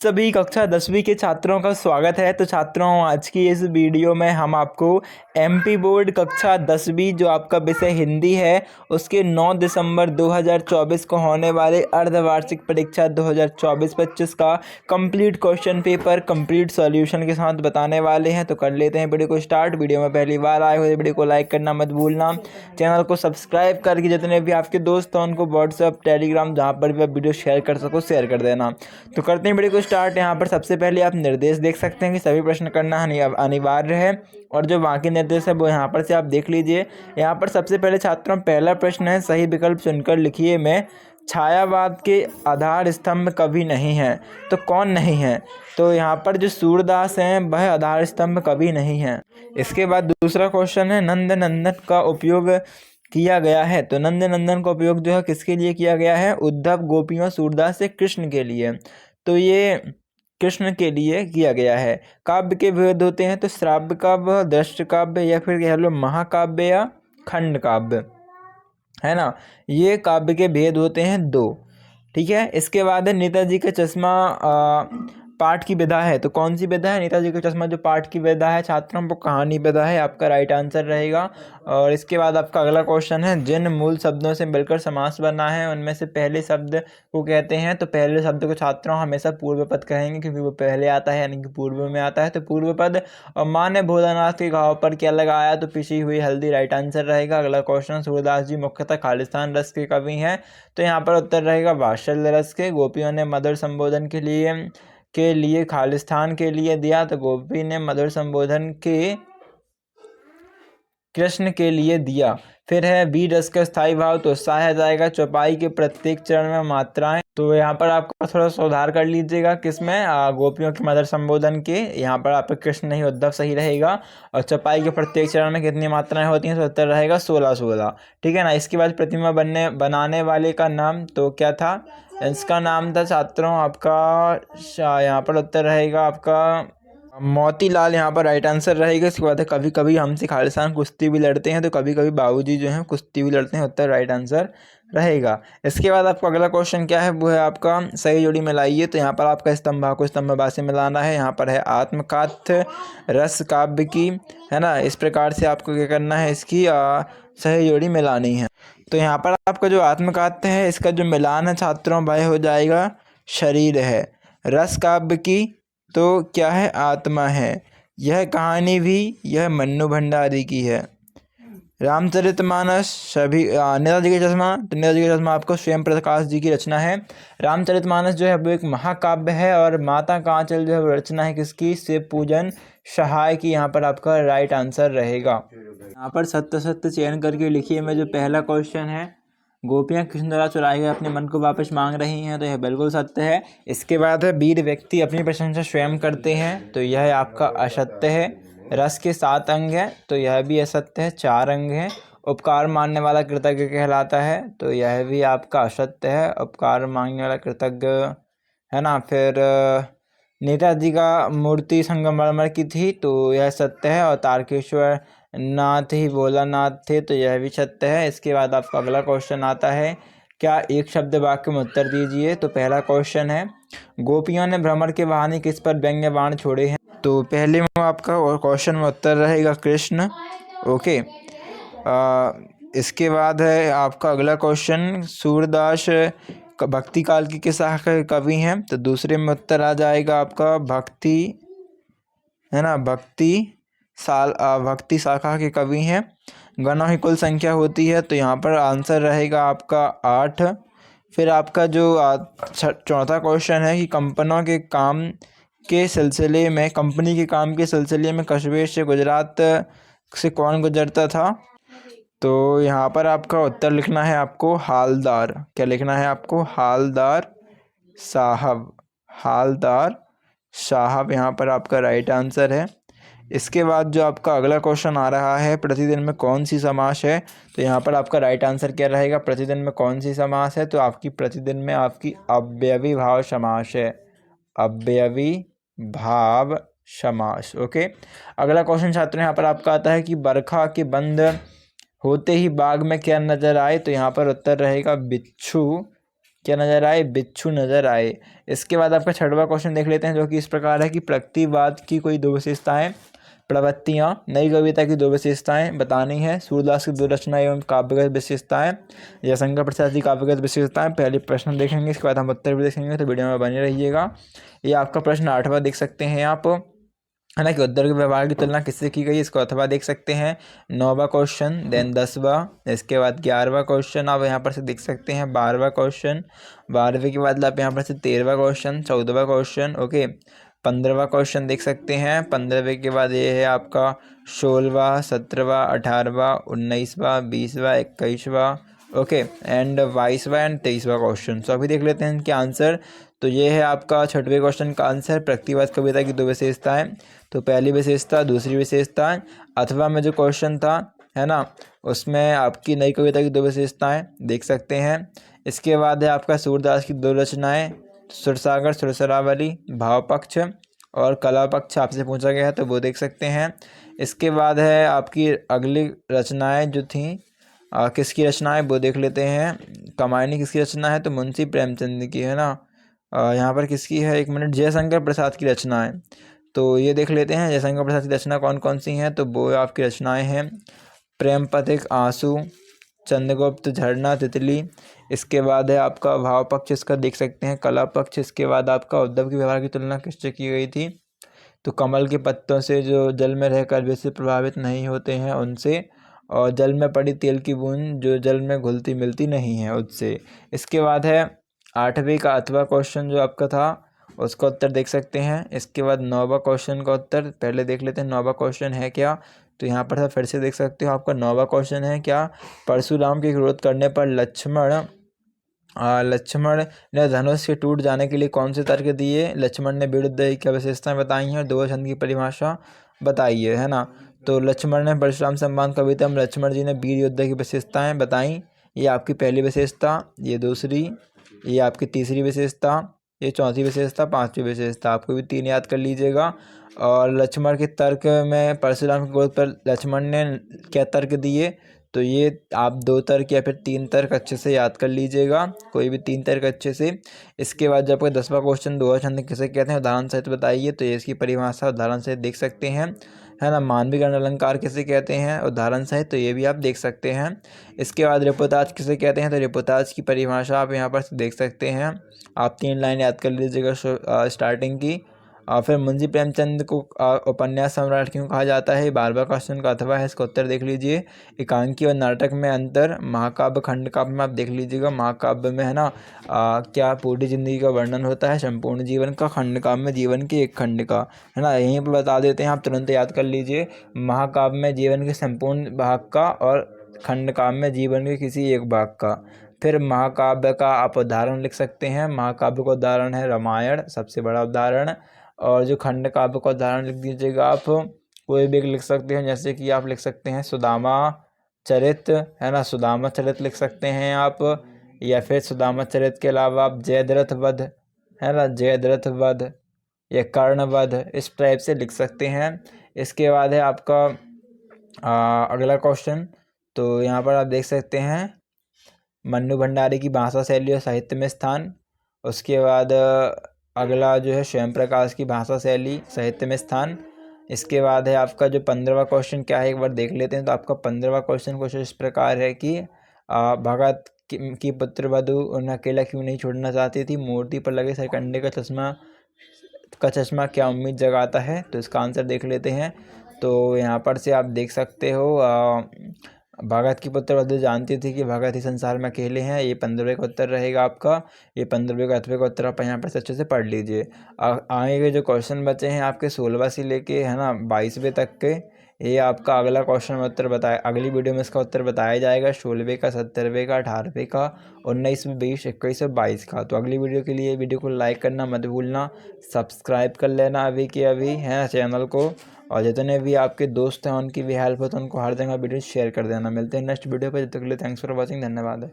सभी कक्षा 10वीं के छात्रों का स्वागत है। तो छात्रों, आज की इस वीडियो में हम आपको एमपी बोर्ड कक्षा 10वीं जो आपका विषय हिंदी है उसके 9 दिसंबर 2024 को होने वाले अर्धवार्षिक परीक्षा 2024-25 का complete question paper complete solution के साथ बताने वाले हैं। तो कर लेते हैं वीडियो को स्टार्ट। वीडियो में पहली बार आए हुए वीडियो को लाइक करना मत भूलना, चैनल को सब्सक्राइब करके जितने भी आपके दोस्त हैं उनको व्हाट्सएप टेलीग्राम जहाँ पर भी आप वीडियो शेयर कर सको शेयर कर देना। तो करते हैं वीडियो को स्टार्ट। यहाँ पर सबसे पहले आप निर्देश देख सकते हैं कि सभी प्रश्न करना अनिवार्य है और जो बाकी निर्देश है वो यहाँ पर से आप देख लीजिए। यहाँ पर सबसे पहले छात्रों पहला प्रश्न है, सही विकल्प चुनकर लिखिए में छायावाद के आधार स्तंभ कवि नहीं है। तो कौन नहीं है? तो यहाँ पर जो सूरदास हैं वह आधार स्तंभ कवि नहीं है। इसके बाद दूसरा क्वेश्चन है, नंद नंदन का उपयोग किया गया है। तो नंद नंदन का उपयोग जो है किसके लिए किया गया है? उद्धव, गोपियों, सूरदास से कृष्ण के लिए। तो ये कृष्ण के लिए किया गया है। काव्य के भेद होते हैं, तो श्राव्य काव्य, दृश्य काव्य या फिर कह लो महाकाव्य या खंड काव्य, है ना। ये काव्य के भेद होते हैं दो। ठीक है। इसके बाद है नेताजी का चश्मा पाठ की विधा है। तो कौन सी विधा है? नेताजी का चश्मा जो पाठ की विधा है छात्रों वो कहानी विधा है, आपका राइट आंसर रहेगा। और इसके बाद आपका अगला क्वेश्चन है, जिन मूल शब्दों से मिलकर समास बना है उनमें से पहले शब्द को कहते हैं। तो पहले शब्द को छात्रों हमेशा पूर्व पद कहेंगे क्योंकि वो पहले आता है यानी कि पूर्व में आता है। तो पूर्व पद। और माँ ने भोलानाथ के घाव पर क्या लगाया? तो पिसी हुई हल्दी, राइट आंसर रहेगा। अगला क्वेश्चन, सूरदास जी मुख्यतः खालिस्तान रस के कवि हैं। तो यहाँ पर उत्तर रहेगा वात्सल्य रस के। गोपियों ने मधुर संबोधन के लिए खालिस्तान के लिए दिया। तो गोपी ने मधुर संबोधन के कृष्ण के लिए दिया। फिर है वीर रस का स्थायी भाव, तो उत्साह आ जाएगा। चौपाई के प्रत्येक चरण में मात्राएं, तो यहाँ पर आपको थोड़ा सुधार कर लीजिएगा किसमें? गोपियों के मधुर संबोधन के। यहाँ पर आपका कृष्ण नहीं उद्धव सही रहेगा। और चौपाई के प्रत्येक चरण में कितनी मात्राएं होती हैं? तो उत्तर रहेगा 16। ठीक है ना। इसके बाद प्रतिमा बनाने वाले का नाम तो क्या था? इसका नाम था छात्रों आपका, यहाँ पर उत्तर रहेगा आपका मोतीलाल, यहाँ पर राइट आंसर रहेगा। इसके बाद है कभी कभी हमसे खालिस्तान कुश्ती भी लड़ते हैं। तो कभी कभी बाबूजी जो हैं कुश्ती भी लड़ते हैं, उत्तर राइट आंसर रहेगा। इसके बाद आपका अगला क्वेश्चन क्या है? वो है आपका सही जोड़ी मिलाइए। तो यहाँ पर आपका स्तंभा को स्तंभा से मिलाना है। यहाँ पर है आत्मकथ्य रस काव्य की, है ना। इस प्रकार से आपको क्या करना है? इसकी सही जोड़ी मिलानी है। तो यहाँ पर आपका जो आत्मकथ्य है इसका जो मिलान है छात्रों वह हो जाएगा शरीर है। रस काव्य की तो क्या है? आत्मा है। यह कहानी भी यह मन्नू भंडारी की है। रामचरितमानस सभी नेताजी का चश्मा, तो नेताजी का चश्मा आपको स्वयं प्रकाश जी की रचना है। रामचरितमानस जो है वो एक महाकाव्य है। और माता का आंचल जो है वो रचना है किसकी? शिव पूजन सहाय की। यहाँ पर आपका राइट आंसर रहेगा। यहाँ पर सत्य सत्य चयन करके लिखिए में जो पहला क्वेश्चन है, गोपियाँ कृष्ण द्वारा चुराए गए अपने मन को वापस मांग रही हैं। तो यह बिल्कुल सत्य है। इसके बाद है वीर व्यक्ति अपनी प्रशंसा स्वयं करते हैं। तो यह आपका असत्य है। रस के 7 अंग हैं, तो यह भी असत्य है। 4 अंग हैं। उपकार मानने वाला कृतज्ञ कहलाता है, तो यह भी आपका असत्य है। उपकार मांगने वाला कृतज्ञ, है ना। फिर नेताजी का मूर्ति संगमरमर की थी, तो यह सत्य है। और तारकेश्वर नाथ ही भोलानाथ थे, तो यह भी सत्य है। इसके बाद आपका अगला क्वेश्चन आता है, क्या एक शब्द वाक्य में उत्तर दीजिए। तो पहला क्वेश्चन है, गोपियों ने भ्रमर के बहाने किस पर व्यंग्य बाण छोड़े हैं। तो पहले में आपका क्वेश्चन में उत्तर रहेगा कृष्ण। ओके। इसके बाद है आपका अगला क्वेश्चन, सूरदास भक्ति काल की किस शाखा के कवि हैं। तो दूसरे में उत्तर आ जाएगा आपका भक्ति, है ना। भक्ति शाखा के कवि हैं। गणों की कुल संख्या होती है, तो यहाँ पर आंसर रहेगा आपका 8। फिर आपका जो चौथा क्वेश्चन है कि कंपनी के काम के सिलसिले में कस्बे से गुजरात से कौन गुजरता था। तो यहाँ पर आपका उत्तर लिखना है आपको हालदार। क्या लिखना है आपको? हालदार साहब यहाँ पर आपका राइट आंसर है। इसके बाद जो आपका अगला क्वेश्चन आ रहा है, प्रतिदिन में कौन सी समास है। तो यहाँ पर आपका राइट आंसर क्या रहेगा? प्रतिदिन में कौन सी समास है? तो आपकी प्रतिदिन में आपकी अव्ययी भाव समास है। अव्ययी भाव समास। ओके। अगला क्वेश्चन छात्रों यहाँ पर आपका आता है कि बरखा के बंद होते ही बाग में क्या नजर आए। तो यहाँ पर उत्तर रहेगा बिच्छू क्या नजर आए, बिच्छू नजर आए। इसके बाद आपका छठवां क्वेश्चन देख लेते हैं, जो कि इस प्रकार है कि प्रकृतिवाद की कोई दो विशेषताएं, प्रवृत्तियां, नई कविता की दो विशेषताएं बतानी है, सूरदास की दो रचना एवं काव्यगत विशेषताएं, जयशंकर प्रसाद की काव्यगत विशेषताएं। पहले प्रश्न देखेंगे, इसके बाद हम उत्तर भी देखेंगे, तो वीडियो में बने रहिएगा। ये आपका प्रश्न 8वां देख सकते हैं आप, है ना, कि उद्धर के व्यवहार की तुलना किससे की गई, इसको अथवा देख सकते हैं। 9वां क्वेश्चन, देन 10वां, इसके बाद 11वां क्वेश्चन आप यहाँ पर से देख सकते हैं। 12वां क्वेश्चन, 12वें के बाद आप यहाँ पर से 13वां क्वेश्चन, 14वां क्वेश्चन, ओके। 15वां क्वेश्चन देख सकते हैं। 15वें के बाद ये है आपका 16वां, 17वां, 18वां, 19वां, 20वां, 21वां, ओके, एंड 22वां एंड 23वां क्वेश्चन। तो अभी देख लेते हैं इनके आंसर। तो ये है आपका छठवें क्वेश्चन का आंसर, प्रकृतिवाद कविता की दो विशेषताएं। तो पहली विशेषता, दूसरी विशेषता, अथवा में जो क्वेश्चन था, है ना, उसमें आपकी नई कविता की दो विशेषताएं देख सकते हैं। इसके बाद है आपका सूरदास की दो रचनाएं, सुरसागर, सुरसरावली, भाव पक्ष और कला पक्ष आपसे पूछा गया है, तो वो देख सकते हैं। इसके बाद है आपकी अगली रचनाएं जो थी, किसकी रचना है वो देख लेते हैं। कमायनी किसकी रचना है, तो मुंशी प्रेमचंद की, है ना। यहाँ पर किसकी है, एक मिनट, जयशंकर प्रसाद की रचना है। तो ये देख लेते हैं जयशंकर प्रसाद की रचना कौन कौन सी हैं, तो वो आपकी रचनाएं हैं प्रेम पथिक, आंसू, चंद्रगुप्त, झरना, तितली। इसके बाद है आपका भाव पक्ष, इसका देख सकते हैं, कला पक्ष। इसके बाद आपका उद्धव के व्यवहार की तुलना किससे की गई थी, तो कमल के पत्तों से, जो जल में रहकर वैसे प्रभावित नहीं होते हैं उनसे, और जल में पड़ी तेल की बूंद जो जल में घुलती मिलती नहीं है उससे। इसके बाद है 8वें का अथवा क्वेश्चन जो आपका था, उसका उत्तर देख सकते हैं। इसके बाद 9वां क्वेश्चन का उत्तर पहले देख लेते हैं। 9वां क्वेश्चन है क्या, तो यहाँ पर फिर से देख सकते हो, आपका 9वां क्वेश्चन है क्या, परशुराम के विरोध करने पर लक्ष्मण ने धनुष के टूट जाने के लिए कौन से तर्क दिए, लक्ष्मण ने विरुद्ध क्या विशेषताएं बताई हैं, दो छंद की परिभाषा बताइए, है ना। तो लक्ष्मण ने परशुराम सम्मान कविता में लक्ष्मण जी ने वीर योद्धा की विशेषताएं बताई, ये आपकी पहली विशेषता, ये दूसरी, ये आपकी तीसरी विशेषता, ये चौथी विशेषता, पांचवी विशेषता। आपको भी 3 याद कर लीजिएगा। और लक्ष्मण के तर्क में परशुराम के क्रोध पर लक्ष्मण ने क्या तर्क दिए, तो ये आप 2 तर्क या फिर 3 तर्क अच्छे से याद कर लीजिएगा, कोई भी 3 तर्क अच्छे से। इसके बाद जब आपका 10वां क्वेश्चन दोहा छंद किसे कहते हैं, उदाहरण सहित बताइए, तो ये इसकी परिभाषा उदाहरण सहित देख सकते हैं, है ना। मानवी गण अलंकार किसे कहते हैं, उदाहरण सहित, तो ये भी आप देख सकते हैं। इसके बाद रिपोताज किसे कहते हैं, तो रिपोताज की परिभाषा आप यहाँ पर देख सकते हैं। आप 3 लाइन याद कर लीजिएगा स्टार्टिंग की। फिर मुंशी प्रेमचंद को उपन्यास सम्राट क्यों कहा जाता है, 12वां क्वेश्चन का अथवा है, इसका उत्तर देख लीजिए। एकांकी और नाटक में अंतर, महाकाव्य खंड काव्य में आप देख लीजिएगा, महाकाव्य में, है ना, क्या पूरी जिंदगी का वर्णन होता है, संपूर्ण जीवन का, खंड काव्य में जीवन के एक खंड का, है ना। यहीं पर बता देते हैं, आप तुरंत याद कर लीजिए, महाकाव्य में जीवन के संपूर्ण भाग का और खंड काव्य में जीवन के किसी एक भाग का। फिर महाकाव्य का आप उदाहरण लिख सकते हैं, महाकाव्य का उदाहरण है रामायण, सबसे बड़ा उदाहरण। और जो खंड काव्य का उदाहरण लिख दीजिएगा आप, कोई भी लिख सकते हैं, जैसे कि आप लिख सकते हैं सुदामा चरित, है ना, सुदामा चरित लिख सकते हैं आप, या फिर सुदामा चरित के अलावा आप जयद्रथ वध, है ना, जयद्रथ वध या कर्ण वध, इस टाइप से लिख सकते हैं। इसके बाद है आपका अगला क्वेश्चन, तो यहाँ पर आप देख सकते हैं मन्नू भंडारी की भाषा शैली और साहित्य में स्थान। उसके बाद अगला जो है स्वयं प्रकाश की भाषा शैली, साहित्य में स्थान। इसके बाद है आपका जो 15वां क्वेश्चन क्या है, एक बार देख लेते हैं। तो आपका 15वां क्वेश्चन कुछ इस प्रकार है कि भगत की पुत्र वधु उन्हें अकेला क्यों नहीं छोड़ना चाहती थी, मूर्ति पर लगे सरकंडे का चश्मा क्या उम्मीद जगाता है, तो इसका आंसर देख लेते हैं। तो यहाँ पर से आप देख सकते हो, भगत की पुत्र वधु जानती थी कि भगत ही संसार में अकेले हैं, ये 15वें का उत्तर रहेगा आपका। ये 15वें का 8वें का उत्तर आप यहाँ पर से अच्छे से पढ़ लीजिए। आगे के जो क्वेश्चन बचे हैं आपके 16वां से लेके, है ना, 22वें तक के, ये आपका अगला क्वेश्चन उत्तर बताया, अगली वीडियो में इसका उत्तर बताया जाएगा। 16वें का, 17वें का, 18वें का, 19वें, 20, 21 और 22 का। तो अगली वीडियो के लिए वीडियो को लाइक करना मत भूलना, सब्सक्राइब कर लेना अभी के अभी, है, चैनल को। और जितने भी आपके दोस्त हैं उनकी भी हेल्प हो तो उनको हर जगह वीडियो शेयर कर देना। मिलते हैं नेक्स्ट वीडियो पर, जब तक के लिए थैंक्स फॉर वॉचिंग, धन्यवाद।